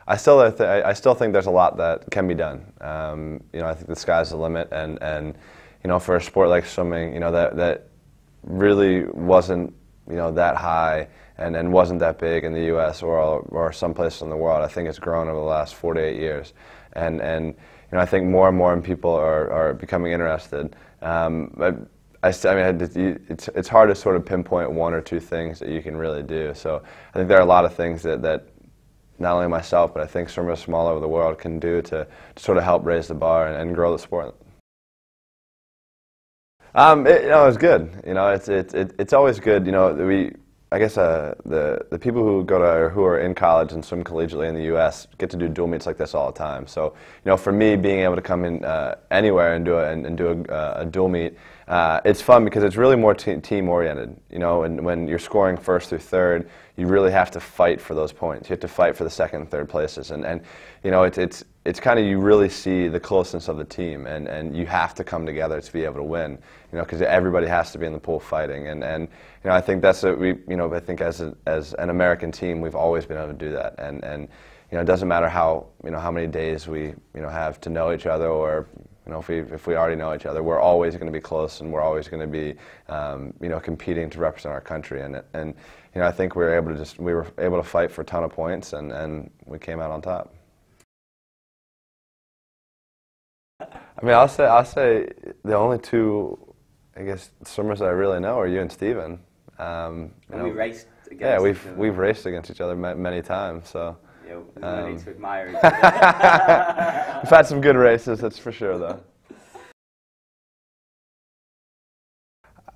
I still think there's a lot that can be done. I think the sky's the limit, and for a sport like swimming, that really wasn't that high and wasn't that big in the U.S. or some places in the world. I think it's grown over the last 4 to 8 years, and I think more and more people are becoming interested. It's hard to sort of pinpoint one or two things that you can really do. So I think there are a lot of things that not only myself, but I think swimmers from all over the world can do to sort of help raise the bar and grow the sport. It was good. It's always good. I guess the people who who are in college and swim collegiately in the U.S. get to do dual meets like this all the time. So for me, being able to come in anywhere and do a dual meet, it's fun because it's really more team oriented. And when you're scoring first through third, you really have to fight for those points. You have to fight for the second and third places, and it's kind of, you really see the closeness of the team, and you have to come together to be able to win. Because everybody has to be in the pool fighting, and I think that's what I think as an American team, we've always been able to do that, and it doesn't matter how many days we have to know each other, or if we already know each other, we're always going to be close, and we're always going to be competing to represent our country, and I think we were able to fight for a ton of points, and we came out on top. I mean, I'll say the only two, I guess, swimmers that I really know are you and Steven. We raced against yeah, each other. we've raced against each other many times. So yeah, there's no need to admire each other. We've had some good races, that's for sure, though.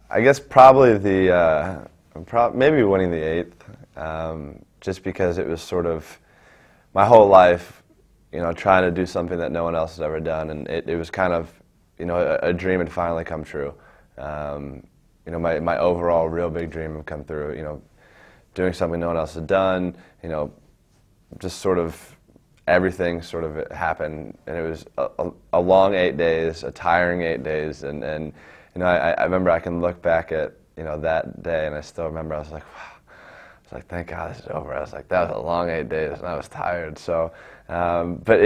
I guess probably maybe winning the 8th, just because it was sort of my whole life, trying to do something that no one else has ever done, and it was kind of, a dream had finally come true. My overall real big dream had come through, doing something no one else had done, just sort of everything sort of happened, and it was a long 8 days, a tiring 8 days, and I remember I can look back at, that day, and I still remember I was like, wow. I was like, thank God this is over. I was like, that was a long 8 days, and I was tired. So, but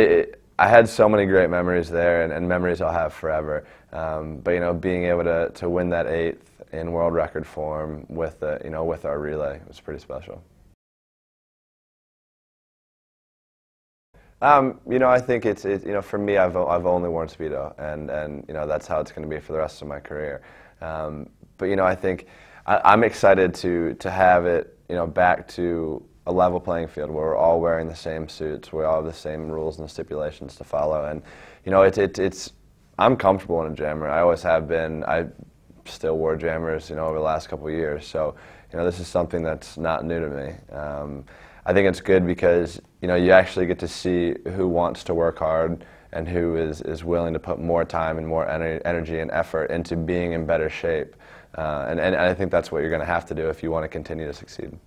I had so many great memories there, and memories I'll have forever. But being able to win that 8th in world record form with with our relay was pretty special. I think it's for me, I've only worn Speedo, and that's how it's going to be for the rest of my career. But I think I'm excited to have it back to a level playing field where we're all wearing the same suits, we all have the same rules and stipulations to follow, and I'm comfortable in a jammer. I always have been. I still wore jammers over the last couple of years, so this is something that's not new to me. I think it's good because you actually get to see who wants to work hard and who is willing to put more time and more energy and effort into being in better shape, and I think that's what you're going to have to do if you want to continue to succeed.